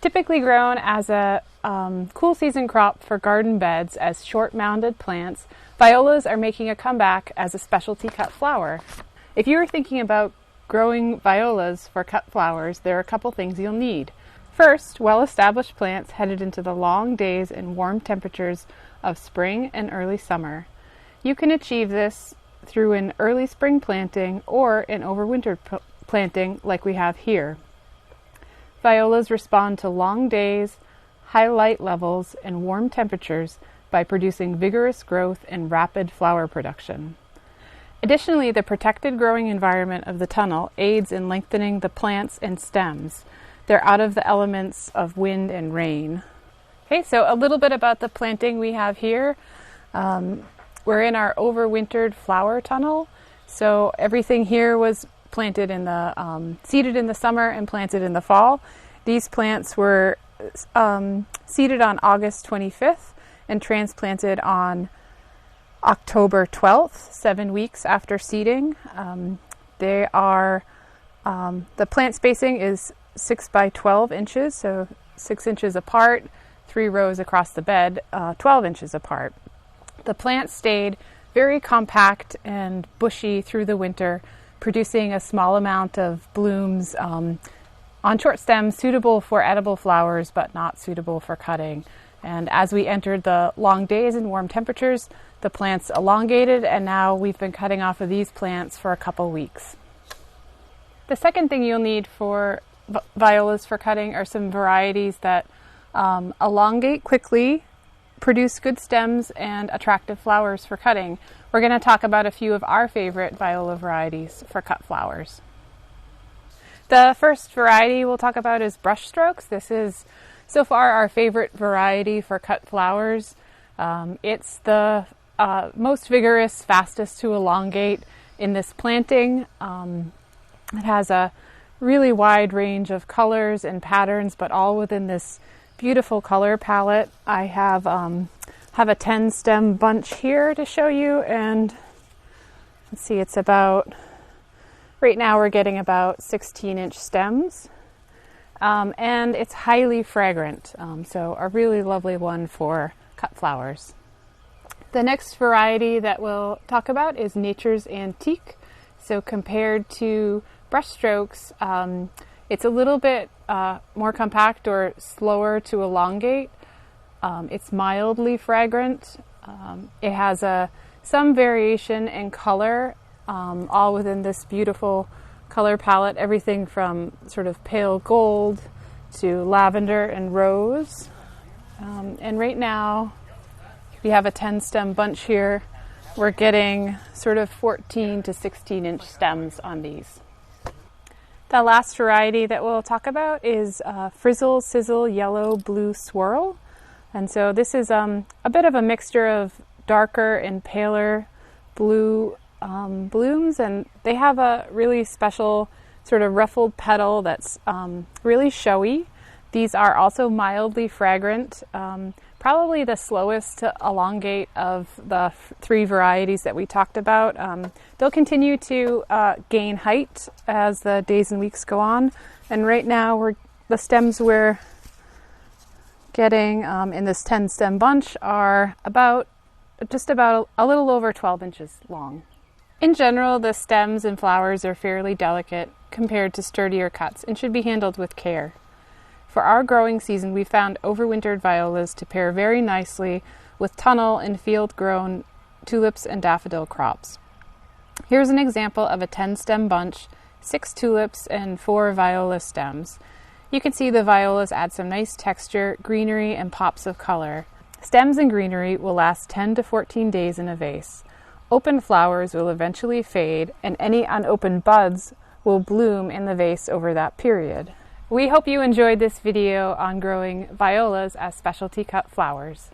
Typically grown as a cool season crop for garden beds as short mounded plants, violas are making a comeback as a specialty cut flower. If you are thinking about growing violas for cut flowers, there are a couple things you'll need. First, well-established plants headed into the long days and warm temperatures of spring and early summer. You can achieve this through an early spring planting or an overwintered planting like we have here. Violas respond to long days, high light levels, and warm temperatures by producing vigorous growth and rapid flower production. Additionally, the protected growing environment of the tunnel aids in lengthening the plants and stems. They're out of the elements of wind and rain. Okay, so a little bit about the planting we have here. We're in our overwintered flower tunnel. So everything here was planted in the seeded in the summer and planted in the fall. These plants were seeded on August 25th and transplanted on October 12th, 7 weeks after seeding. They are the plant spacing is 6 by 12 inches, so 6 inches apart, 3 rows across the bed, 12 inches apart. The plants stayed very compact and bushy through the winter, producing a small amount of blooms on short stems suitable for edible flowers but not suitable for cutting. And as we entered the long days and warm temperatures, the plants elongated, and now we've been cutting off of these plants for a couple weeks. The second thing you'll need for violas for cutting are some varieties that elongate quickly, produce good stems, and attractive flowers for cutting. We're going to talk about a few of our favorite viola varieties for cut flowers. The first variety we'll talk about is brushstrokes. This is so far our favorite variety for cut flowers. It's the most vigorous, fastest to elongate in this planting. It has a really wide range of colors and patterns, but all within this beautiful color palette. I have a 10 stem bunch here to show you, and let's see, it's about, right now we're getting about 16-inch stems, and it's highly fragrant, so a really lovely one for cut flowers. The next variety that we'll talk about is Nature's Antique. So compared to brushstrokes, it's a little bit more compact or slower to elongate. It's mildly fragrant. It has some variation in color, all within this beautiful color palette, everything from sort of pale gold to lavender and rose. And right now, we have a 10 stem bunch here. We're getting sort of 14 to 16-inch stems on these. The last variety that we'll talk about is Frizzle, Sizzle, Yellow, Blue, Swirl. And so this is a bit of a mixture of darker and paler blue blooms, and they have a really special sort of ruffled petal that's really showy. These are also mildly fragrant, probably the slowest to elongate of the 3 varieties that we talked about. They'll continue to gain height as the days and weeks go on, and right now the stems we're getting in this 10 stem bunch are just about a little over 12 inches long. In general, the stems and flowers are fairly delicate compared to sturdier cuts and should be handled with care. For our growing season, we found overwintered violas to pair very nicely with tunnel and field-grown tulips and daffodil crops. Here's an example of a 10-stem bunch, 6 tulips and 4 viola stems. You can see the violas add some nice texture, greenery, and pops of color. Stems and greenery will last 10 to 14 days in a vase. Open flowers will eventually fade, and any unopened buds will bloom in the vase over that period. We hope you enjoyed this video on growing violas as specialty cut flowers.